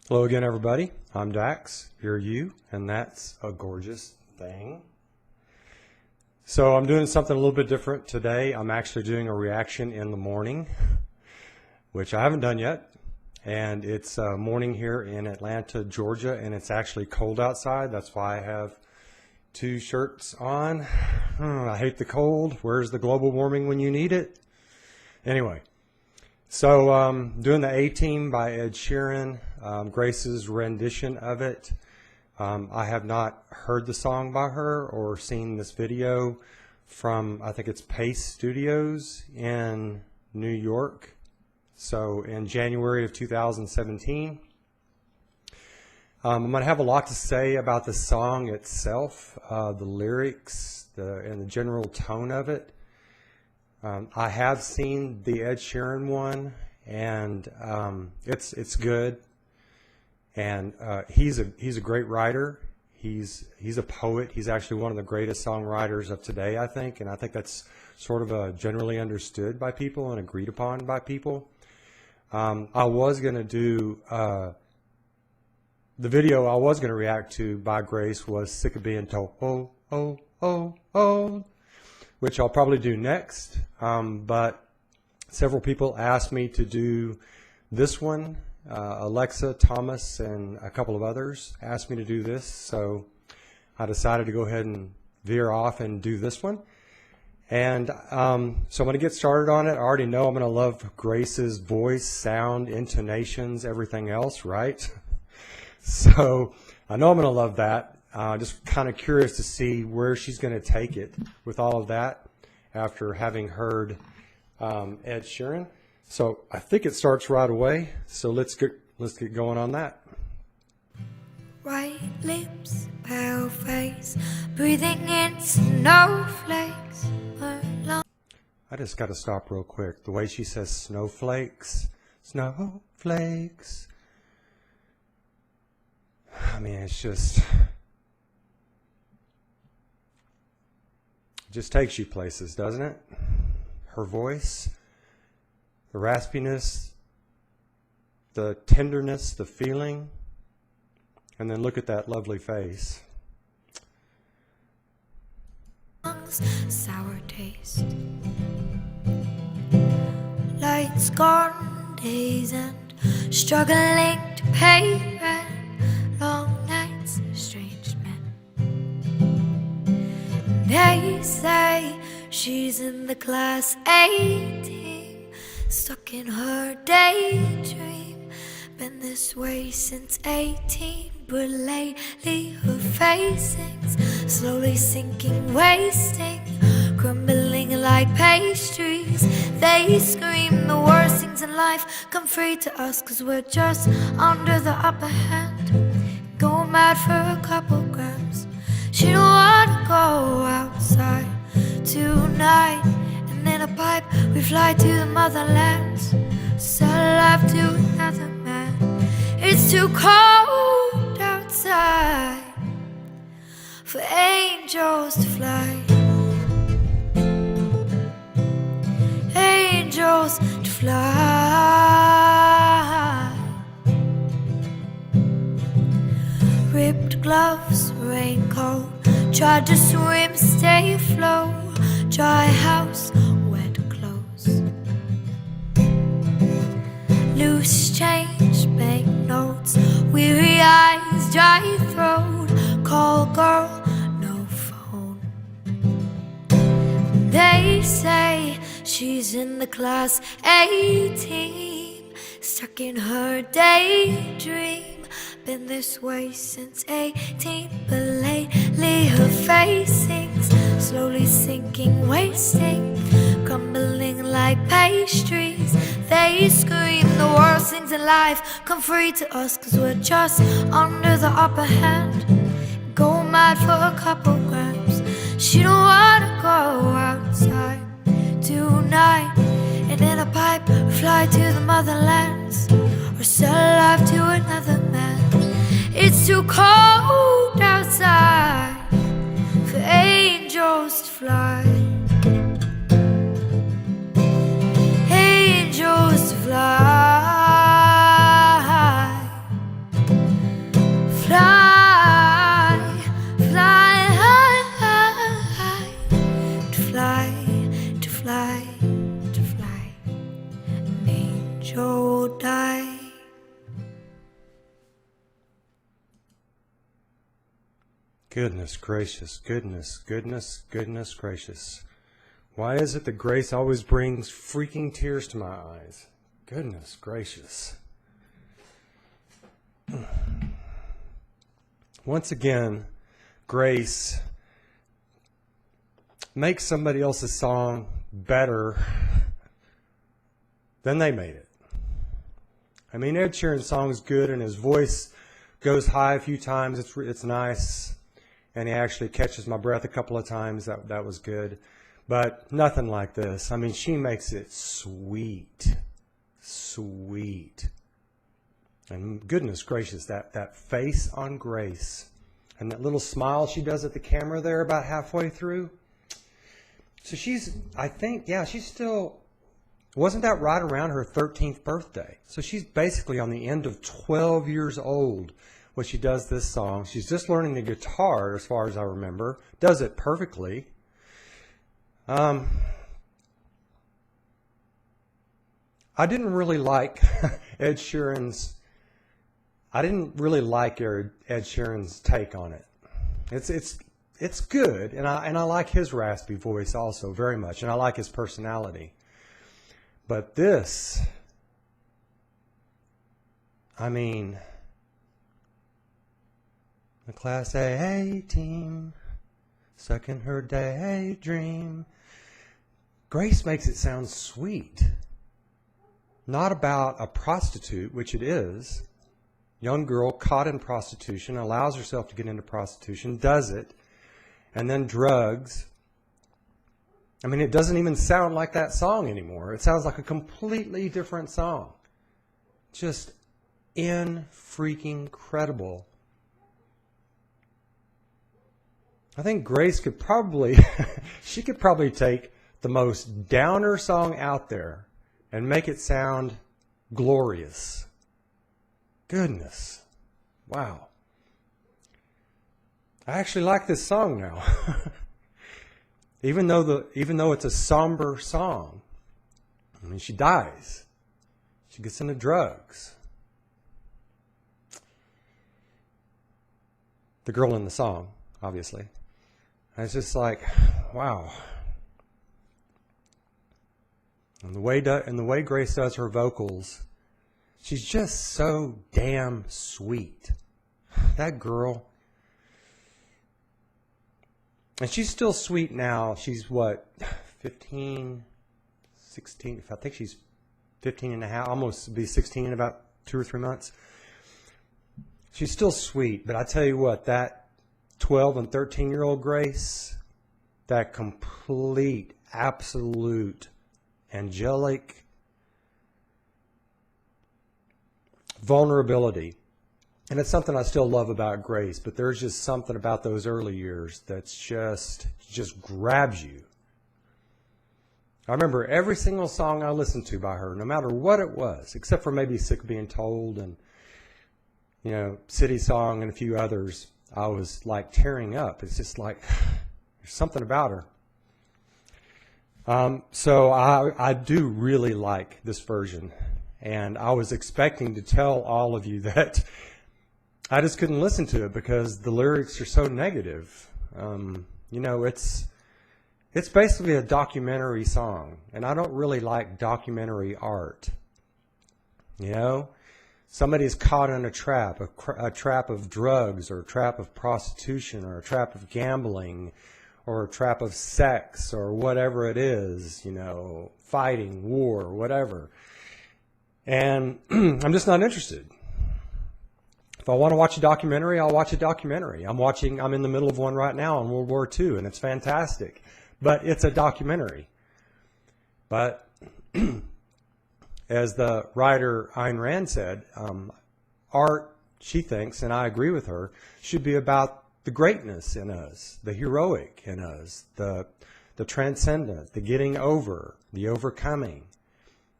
Hello again, everybody. I'm Dax. You're you, and that's a gorgeous thing. So I'm doing something a little bit different today. I'm actually doing a reaction in the morning, which I haven't done yet. And it's morning here in Atlanta, Georgia, and it's actually cold outside. That's why I have two shirts on. I hate the cold. Where's the global warming when you need it? Anyway. So doing the A-Team by Ed Sheeran, Grace's rendition of it. I have not heard the song by her or seen this video from, I think it's Pace Studios in New York. So in January of 2017. I'm going to have a lot to say about the song itself, the lyrics, and the general tone of it. I have seen the Ed Sheeran one, and it's good. And he's a great writer. He's a poet. He's actually one of the greatest songwriters of today, I think. And I think that's sort of generally understood by people and agreed upon by people. I was going to do the video I was going to react to by Grace was "Sick of Being Told," which I'll probably do next. But several people asked me to do this one. Alexa, Thomas, and a couple of others asked me to do this, so I decided to go ahead and veer off and do this one. And so I'm going to get started on it. I already know I'm going to love Grace's voice, sound, intonations, everything else, right? So I know I'm going to love that. Just kind of curious to see where she's going to take it with all of that after having heard Ed Sheeran. So I think it starts right away. So let's get going on that. White lips, pale face, breathing in snowflakes. I just got to stop real quick. The way she says snowflakes, snowflakes. I mean, it's just takes you places, doesn't it? Her voice, the raspiness, the tenderness, the feeling, and then look at that lovely face. Sour taste, lights gone, days and struggling to pay rent, long nights, estranged men. They say she's in the class 18, stuck in her daydream. Been this way since 18, but lately her facing's slowly sinking, wasting, crumbling like pastries. They scream the worst things in life come free to us, 'cause we're just under the upper hand. Go mad for a couple grams. She don't wanna go outside tonight, and in a pipe we fly to the motherlands. Sell life to another man. It's too cold outside for angels to fly. Angels to fly. Ripped gloves, raincoat, tried to swim, stay afloat. Dry house, wet clothes. Loose change, bank notes, weary eyes, dry throat. Call girl, no phone. They say she's in the class 18, stuck in her daydream. Been this way since 18, but lately her facing's slowly sinking, wasting, crumbling like pastries. They scream the worst things in life come free to us, 'cause we're just under the upper hand. Go mad for a couple grams. She don't wanna go outside tonight, and in a pipe fly to the motherlands, or sell life to another man. It's too cold outside for angels to fly. Angels to fly. Goodness gracious, goodness, goodness, goodness gracious. Why is it that Grace always brings freaking tears to my eyes? Goodness gracious. Once again, Grace makes somebody else's song better than they made it. I mean, Ed Sheeran's song is good, and his voice goes high a few times. It's nice, and he actually catches my breath a couple of times. That was good, but nothing like this. I mean, she makes it sweet, sweet, and goodness gracious, that face on Grace, and that little smile she does at the camera there about halfway through. So she's, I think, yeah, she's still. Wasn't that right around her 13th birthday? So she's basically on the end of 12 years old when she does this song. She's just learning the guitar, as far as I remember. Does it perfectly. I didn't really like Ed Sheeran's take on it. It's good, and I like his raspy voice also very much, and I like his personality. But this, I mean, the Class A team, stuck in her daydream. Grace makes it sound sweet. Not about a prostitute, which it is. Young girl caught in prostitution, allows herself to get into prostitution, does it, and then drugs. I mean, it doesn't even sound like that song anymore. It sounds like a completely different song. Just freaking-credible. I think Grace could probably, she could probably take the most downer song out there and make it sound glorious. Goodness. Wow. I actually like this song now. Even though it's a somber song. I mean, she dies. She gets into drugs. The girl in the song, obviously. And it's just like, wow. And the way Grace does her vocals, she's just so damn sweet. That girl. And she's still sweet now. She's what, 15, 16? I think she's 15 and a half, almost be 16 in about 2 or 3 months. She's still sweet, but I tell you what, that 12 and 13-year-old Grace, that complete, absolute, angelic vulnerability. And it's something I still love about Grace, but there's just something about those early years that's just grabs you. I remember every single song I listened to by her, no matter what it was, except for maybe Sick of Being Told and, you know, City Song and a few others, I was like tearing up. It's just like, there's something about her. So I do really like this version. And I was expecting to tell all of you that I just couldn't listen to it because the lyrics are so negative. You know, it's basically a documentary song, and I don't really like documentary art. You know, somebody's caught in a trap of drugs, or a trap of prostitution, or a trap of gambling, or a trap of sex, or whatever it is, you know, fighting, war, whatever. And I'm just not interested. If I want to watch a documentary, I'll watch a documentary. I'm in the middle of one right now on World War II, and it's fantastic. But it's a documentary. But as the writer Ayn Rand said, art, she thinks, and I agree with her, should be about the greatness in us, the heroic in us, the transcendent, the getting over, the overcoming.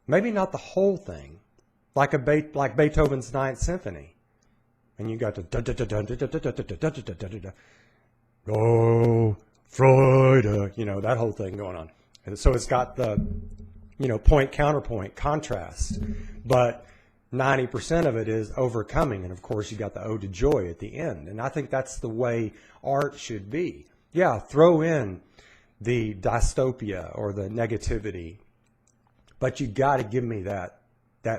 Maybe not the whole thing, like Beethoven's Ninth Symphony. And you got the oh, Freude, you know, that whole thing going on. And so it's got the, you know, point, counterpoint, contrast. But 90% of it is overcoming. And of course, you got the ode to joy at the end. And I think that's the way art should be. Yeah, throw in the dystopia or the negativity, but you got to give me that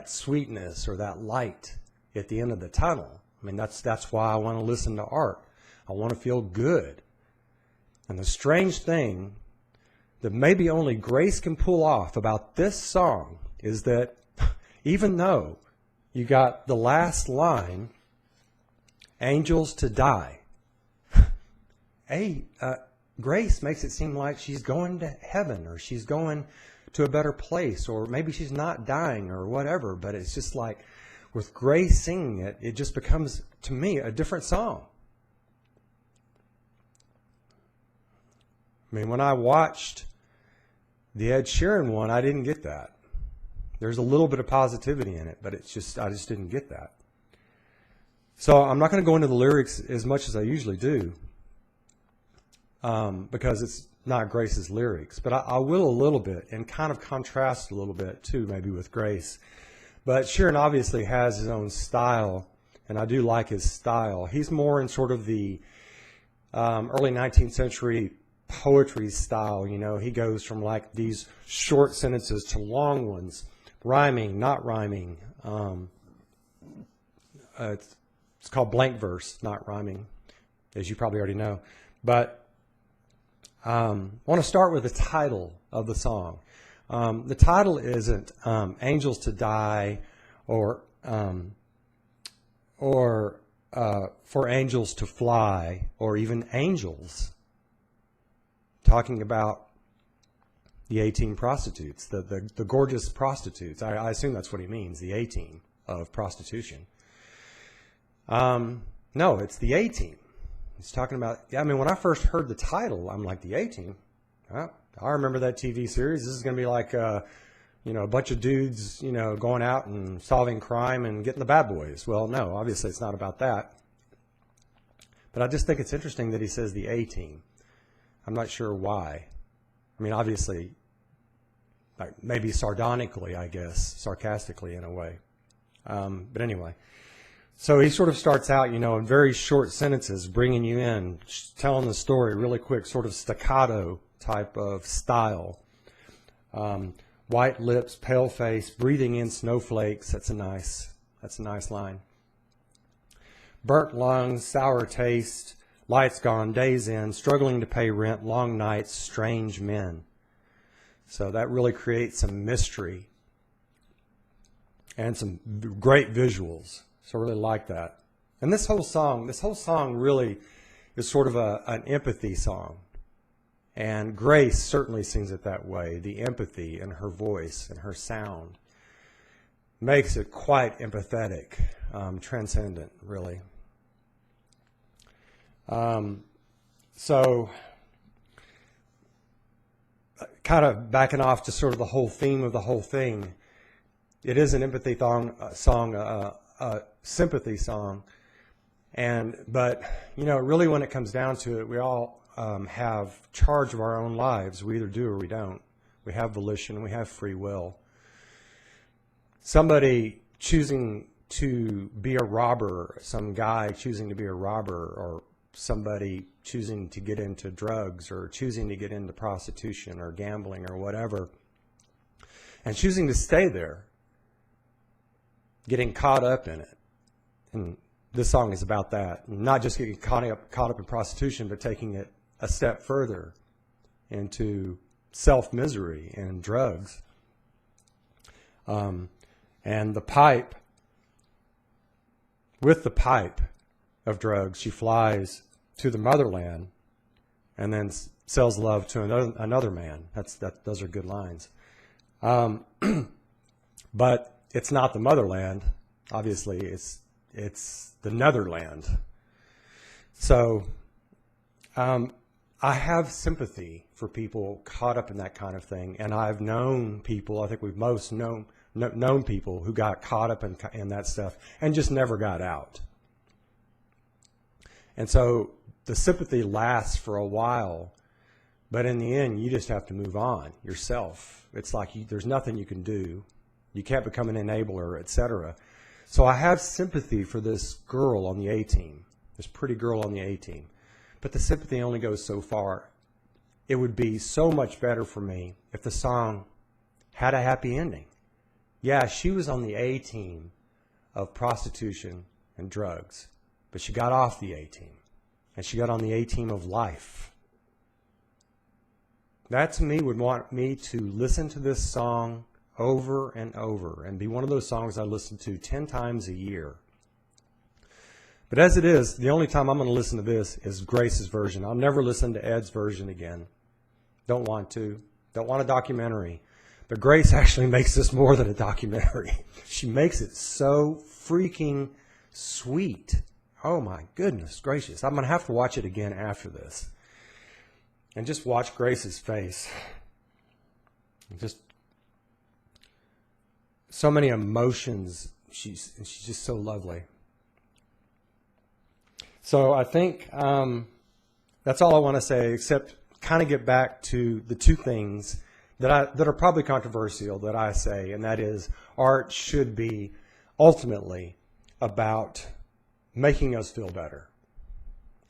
sweetness or that light at the end of the tunnel. I mean, that's why I want to listen to art. I want to feel good. And the strange thing that maybe only Grace can pull off about this song is that even though you got the last line, angels to die, Grace makes it seem like she's going to heaven or she's going to a better place, or maybe she's not dying or whatever, but it's just like with Grace singing it, it just becomes, to me, a different song. I mean, when I watched the Ed Sheeran one, I didn't get that. There's a little bit of positivity in it, but I just didn't get that. So I'm not going to go into the lyrics as much as I usually do, because it's not Grace's lyrics. But I will a little bit and kind of contrast a little bit, too, maybe with Grace. But Sheeran obviously has his own style, and I do like his style. He's more in sort of the early 19th century poetry style. You know, he goes from like these short sentences to long ones, rhyming, not rhyming. It's called blank verse, not rhyming, as you probably already know. But I want to start with the title of the song. The title isn't Angels to Die or For Angels to Fly or even Angels. Talking about the 18 prostitutes, the gorgeous prostitutes. I assume that's what he means, the 18 of prostitution. No, it's the 18. He's talking about, I mean, when I first heard the title, I'm like, the 18? Well, I remember that TV series. This is going to be like, a bunch of dudes, going out and solving crime and getting the bad boys. Well, no, obviously it's not about that. But I just think it's interesting that he says the 18. I'm not sure why. I mean, obviously, like maybe sardonically, I guess, sarcastically in a way. But anyway, so he sort of starts out, in very short sentences, bringing you in, telling the story really quick, sort of staccato type of style. White lips, pale face, breathing in snowflakes. That's a nice line. Burnt lungs, sour taste, lights gone, days in, struggling to pay rent, long nights, strange men. So that really creates some mystery and some great visuals. So I really like that. And this whole song really is sort of an empathy song. And Grace certainly sings it that way. The empathy in her voice and her sound makes it quite empathetic, transcendent, really. So kind of backing off to sort of the whole theme of the whole thing, it is an empathy song, a sympathy song. But really when it comes down to it, we all have charge of our own lives. We either do or we don't. We have volition, we have free will. Somebody choosing to be a robber, some guy choosing to be a robber, or somebody choosing to get into drugs or choosing to get into prostitution or gambling or whatever, and choosing to stay there, getting caught up in it. And this song is about that. Not just getting caught up in prostitution, but taking it a step further into self-misery and drugs. And the pipe, with the pipe of drugs, she flies to the motherland and then sells love to another man. Those are good lines. But it's not the motherland. Obviously, it's the netherland. So I have sympathy for people caught up in that kind of thing. And I've known people, I think we've most known people who got caught up in that stuff and just never got out. And so the sympathy lasts for a while, but in the end, you just have to move on yourself. It's like there's nothing you can do. You can't become an enabler, etc. So I have sympathy for this girl on the A team, this pretty girl on the A team. But the sympathy only goes so far. It would be so much better for me if the song had a happy ending. Yeah, she was on the A team of prostitution and drugs, but she got off the A team, and she got on the A team of life. That to me would want me to listen to this song over and over and be one of those songs I listen to 10 times a year. But as it is, the only time I'm going to listen to this is Grace's version. I'll never listen to Ed's version again. Don't want to. Don't want a documentary. But Grace actually makes this more than a documentary. She makes it so freaking sweet. Oh my goodness gracious. I'm going to have to watch it again after this. And just watch Grace's face. Just so many emotions. She's just so lovely. So I think that's all I want to say, except kind of get back to the two things that are probably controversial that I say, and that is art should be ultimately about making us feel better.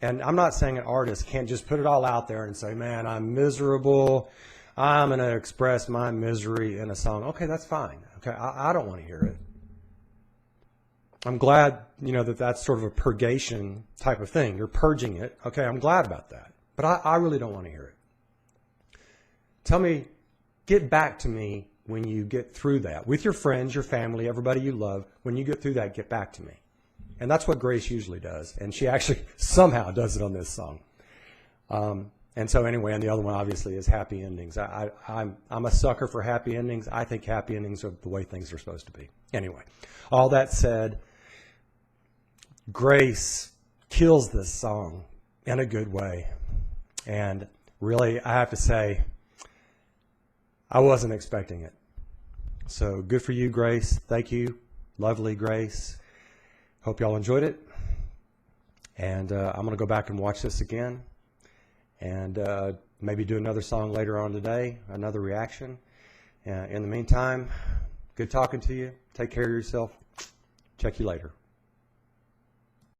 And I'm not saying an artist can't just put it all out there and say, man, I'm miserable. I'm going to express my misery in a song. Okay, that's fine. Okay, I don't want to hear it. I'm glad, that that's sort of a purgation type of thing. You're purging it. Okay, I'm glad about that. But I really don't want to hear it. Get back to me when you get through that. With your friends, your family, everybody you love, when you get through that, get back to me. And that's what Grace usually does. And she actually somehow does it on this song. And so anyway, and the other one obviously is happy endings. I'm a sucker for happy endings. I think happy endings are the way things are supposed to be. Anyway, all that said, Grace kills this song in a good way. And really, I have to say, I wasn't expecting it. So good for you, Grace. Thank you. Lovely Grace. Hope y'all enjoyed it. And I'm going to go back and watch this again. And maybe do another song later on today, another reaction. In the meantime, good talking to you. Take care of yourself. Check you later.